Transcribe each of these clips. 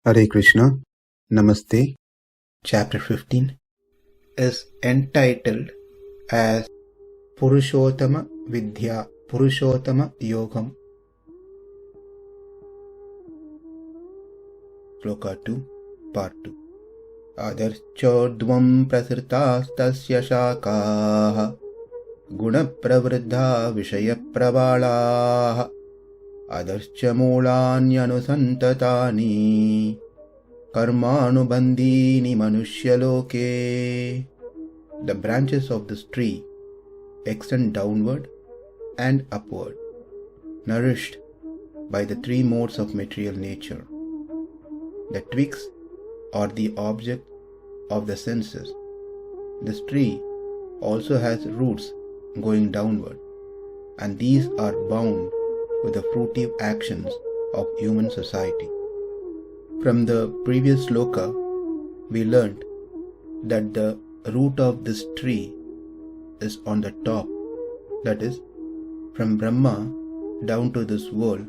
Hare Krishna, Namaste. Chapter 15 is entitled as Purushottama Vidya, Purushottama Yogam. Sloka 2, Part 2. Adhaś cordhvaṁ prasṛtās tasya śākhā guṇa-pravṛddhā viṣaya-pravālāḥ adhaś mūlāny anusantatāni karmānubandhīni manuṣya-loke. The branches of this tree extend downward and upward, nourished by the three modes of material nature. The twigs are the object of the senses. This tree also has roots going downward, and these are bound with the fruitive actions of human society. From the previous sloka, we learnt that the root of this tree is on the top. That is, from Brahma down to this world,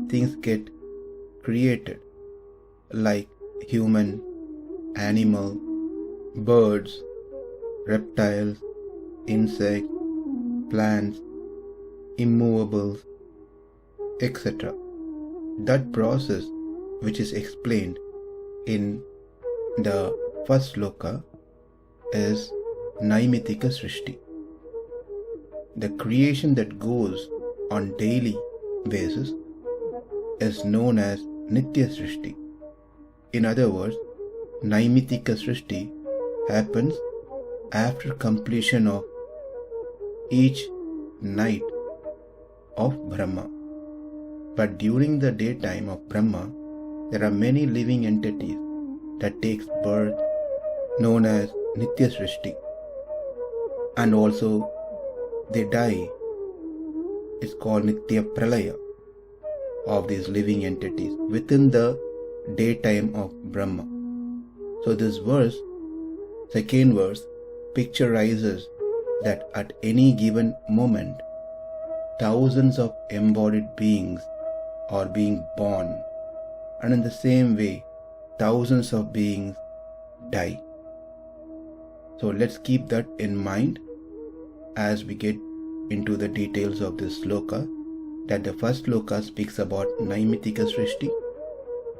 things get created like human, animal, birds, reptiles, insects, plants, immovables, etc. That process, which is explained in the first sloka, is naimittika srishti. The creation that goes on daily basis is known as nitya srishti. In other words, naimittika srishti happens after completion of each night of Brahma. But during the daytime of Brahma, there are many living entities that takes birth, known as nitya srishti, and also they die. It's called nitya-pralaya of these living entities within the daytime of Brahma. So this verse, second verse, picturizes that at any given moment, thousands of embodied beings are being born, and in the same way, thousands of beings die. So let's keep that in mind as we get into the details of this sloka, that the first sloka speaks about naimittika srishti,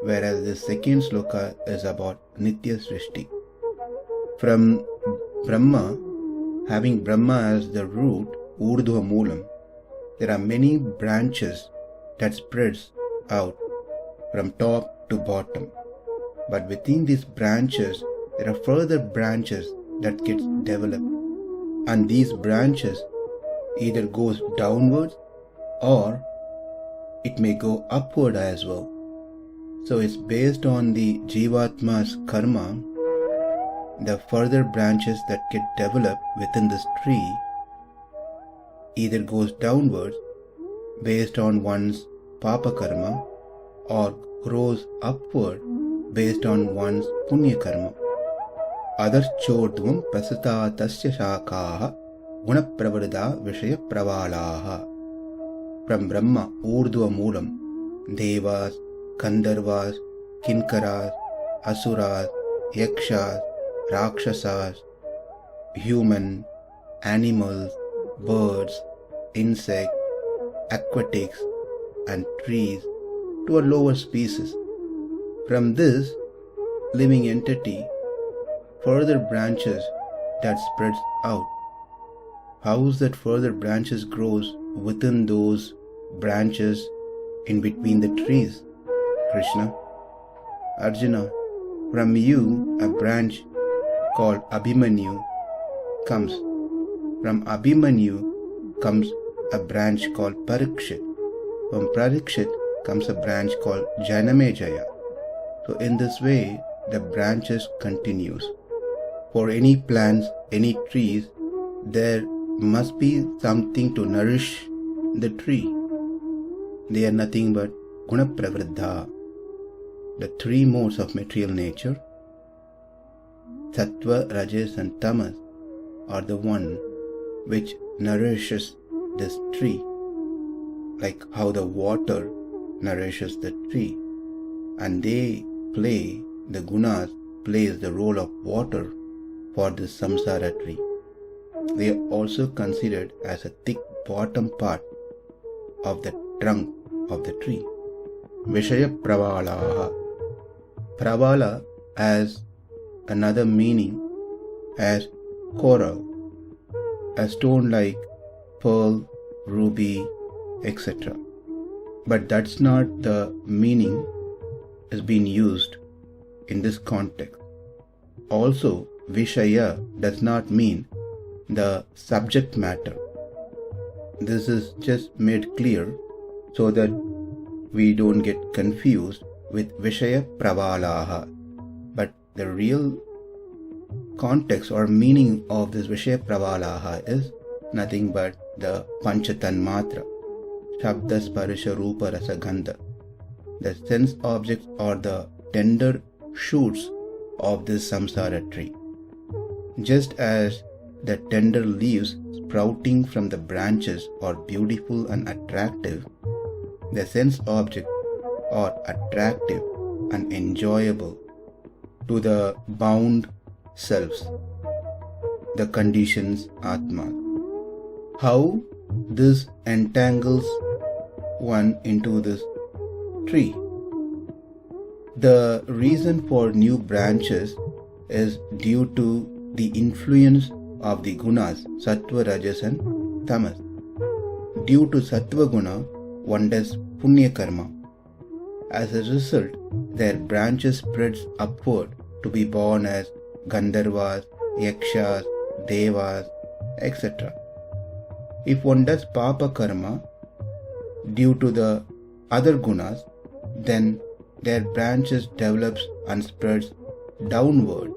whereas the second sloka is about nitya srishti. From Brahma, having Brahma as the root, urdhva moolam, there are many branches that spreads out from top to bottom. But within these branches, there are further branches that gets developed, and these branches either goes downwards or it may go upward as well. So it's based on the jivatma's karma, the further branches that get developed within this tree either goes downwards based on one's papa karma or grows upward based on one's punya karma. Adhaś cordhvaṁ prasṛtās tasya śākhā guṇa-pravṛddhā viṣaya-pravālāḥ. From Brahma, urdhva moolam, devas, gandharvas, kinkaras, asuras, yakshas, rakshasas, human, animals, birds, insects, aquatics, and trees to a lower species. From this living entity, further branches that spreads out. How is that further branches grows within those branches in between the trees? Krishna, Arjuna, from you a branch called Abhimanyu comes. From Abhimanyu comes a branch called Parikshit. From Parikshit comes a branch called Janamejaya. So in this way, the branches continues. For any plants, any trees, there must be something to nourish the tree. They are nothing but guṇa-pravṛddhā, the three modes of material nature. Sattva, Rajas and Tamas are the one which nourishes this tree, like how the water nourishes the tree, and they play, the gunas plays the role of water for this samsara tree. They are also considered as a thick bottom part of the trunk of the tree. Viṣaya-pravālāḥ. Pravala has another meaning as coral, a stone like pearl, ruby, etc. But that's not the meaning is being used in this context. Also, Viṣaya does not mean the subject matter. This is just made clear so that we don't get confused with viṣaya-pravālāḥ. But the real context or meaning of this viṣaya-pravālāḥ is nothing but the panchatanmatra, shabda, sparsha, rupa, rasa, gandha. The sense objects are the tender shoots of this samsara tree. Just as the tender leaves sprouting from the branches are beautiful and attractive, the sense objects are attractive and enjoyable to the bound selves, the conditions Atma. How this entangles one into this tree? The reason for new branches is due to the influence of the gunas, sattva, rajas and tamas. Due to sattva guna, one does punya karma. As a result, their branches spreads upward to be born as gandharvas, yakshas, devas, etc. If one does papa karma due to the other gunas, then their branches develops and spreads downward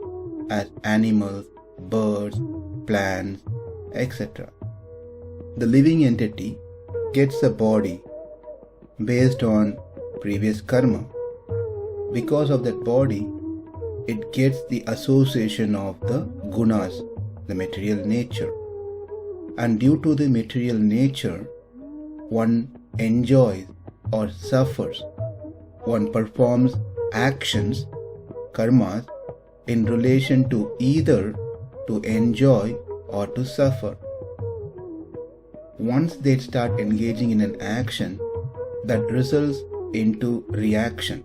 as animals, birds, plants, etc. The living entity gets a body based on previous karma. Because of that body, it gets the association of the gunas, the material nature. And due to the material nature, one enjoys or suffers. One performs actions, karmas, in relation to either to enjoy or to suffer. Once they start engaging in an action, that results into reaction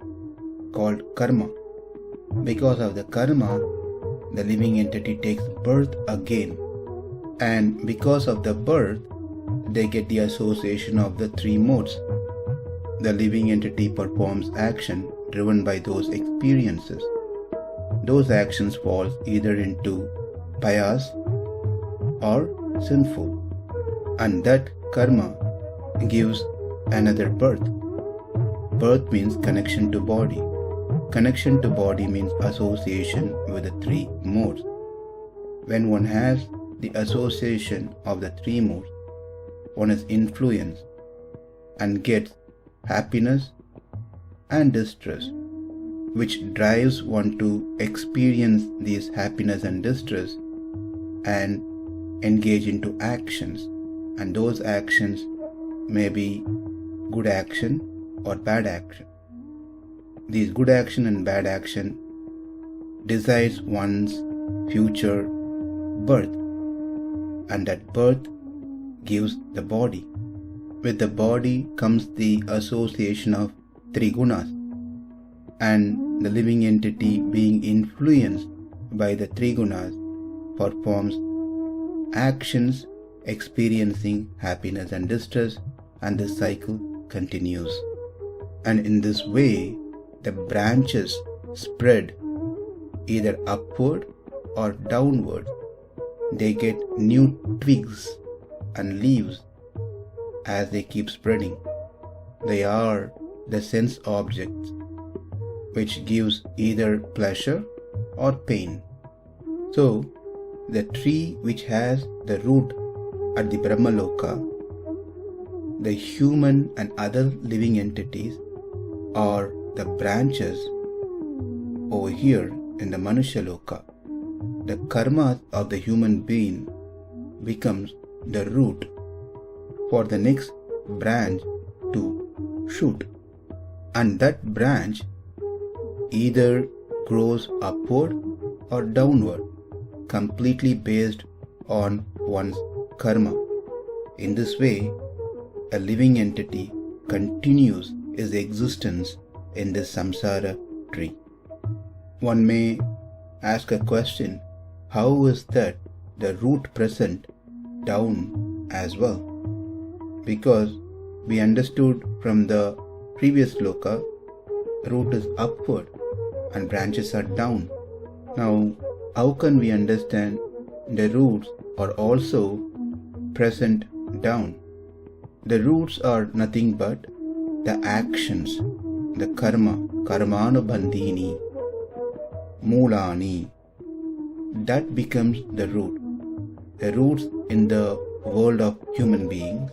called karma. Because of the karma, the living entity takes birth again, and because of the birth, they get the association of the three modes. The living entity performs action driven by those experiences. Those actions fall either into pious or sinful, and that karma gives another birth. Birth means connection to body. Connection to body means association with the three modes. When one has the association of the three modes, one is influenced and gets happiness and distress, which drives one to experience these happiness and distress and engage into actions. And those actions may be good action or bad action. These good action and bad action decides one's future birth, and that birth gives the body. With the body comes the association of three gunas, and the living entity being influenced by the three gunas performs actions experiencing happiness and distress, and the cycle continues. And in this way, the branches spread either upward or downward. They get new twigs and leaves as they keep spreading. They are the sense objects, which gives either pleasure or pain. So, the tree which has the root at the Brahmaloka, the human and other living entities are the branches over here in the manuṣya-loke. The karma of the human being becomes the root for the next branch to shoot, and that branch either grows upward or downward, completely based on one's karma. In this way, a living entity continues its existence in this samsara tree. One may ask a question, how is that the root present down as well? Because we understood from the previous sloka, root is upward and branches are down. Now, how can we understand the roots are also present down? The roots are nothing but the actions, the karma, karmānubandhīni, mūlāny. That becomes the root. The roots in the world of human beings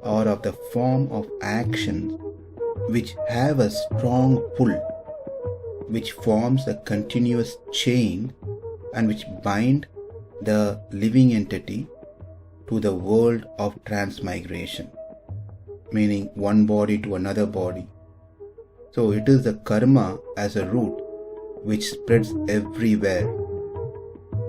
are of the form of actions which have a strong pull, which forms a continuous chain and which bind the living entity to the world of transmigration, meaning one body to another body. So it is the karma as a root which spreads everywhere.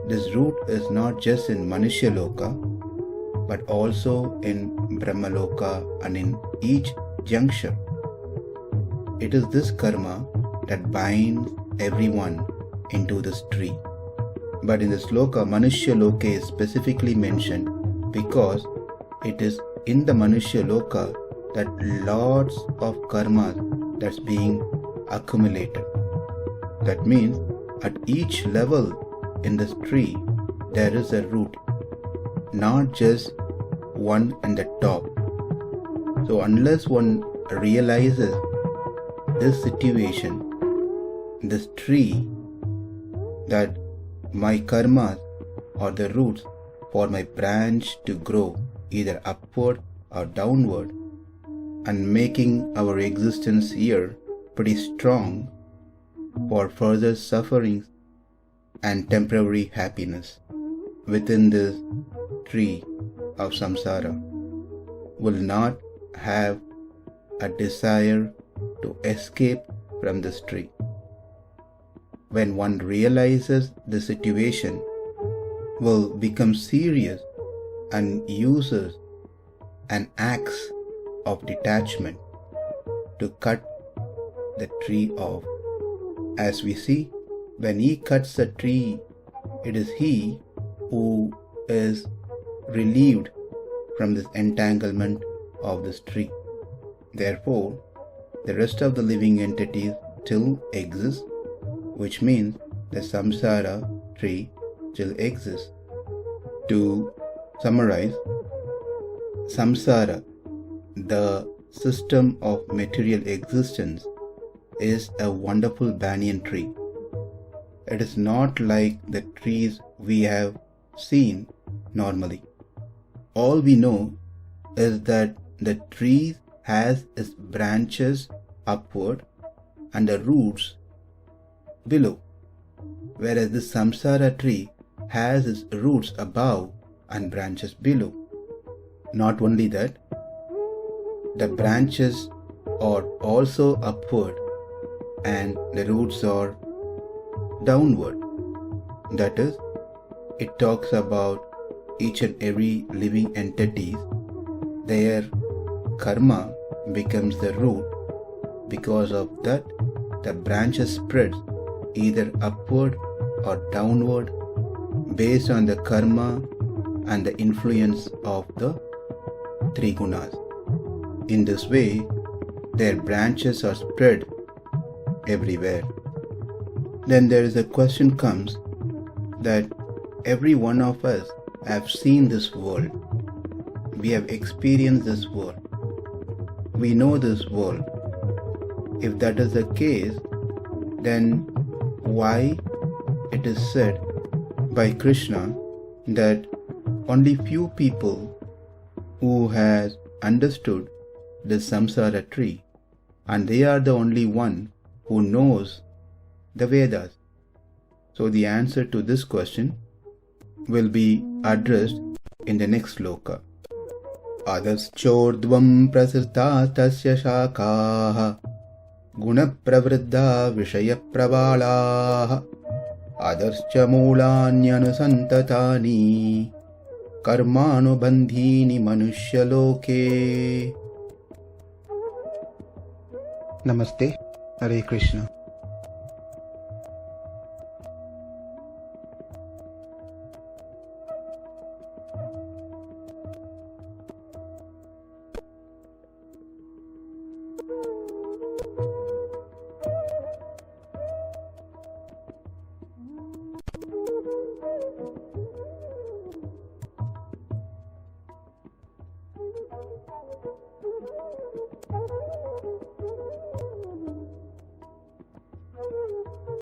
This root is not just in manuṣya-loke, but also in Brahmaloka and in each juncture. It is this karma that binds everyone into this tree. But in the sloka, manuṣya-loke is specifically mentioned because it is in the manuṣya-loka that lots of karmas that's being accumulated. That means at each level in this tree there is a root, not just one in the top. So unless one realizes this situation, this tree, that my karmas or the roots for my branch to grow either upward or downward, and making our existence here pretty strong for further sufferings and temporary happiness within this tree of samsara, will not have a desire to escape from this tree. When one realizes the situation, will become serious and uses an axe of detachment to cut the tree off. As we see, when he cuts the tree, it is he who is relieved from this entanglement of this tree. Therefore, the rest of the living entities still exist, which means the samsara tree still exists. To summarize, samsara, the system of material existence, is a wonderful banyan tree. It is not like the trees we have seen normally. All we know is that the tree has its branches upward and the roots below, whereas the samsara tree has its roots above and branches below. Not only that, the branches are also upward and the roots are downward. That is, it talks about each and every living entity. Their karma becomes the root. Because of that, the branches spread either upward or downward based on the karma and the influence of the three gunas. In this way, their branches are spread everywhere. Then there is a question comes that every one of us have seen this world. We have experienced this world. We know this world. If that is the case, then why it is said by Krishna that only few people who has understood the samsara tree, and they are the only one who knows the Vedas? So the answer to this question will be addressed in the next sloka. Adhaś cordhvaṁ prasṛtās tasya śākhā गुण-pravṛddhā viṣaya-pravālāḥ adhaś mūlāny anusantatāni karmānubandhīni manuṣya-loke. Namaste. Hare Krishna.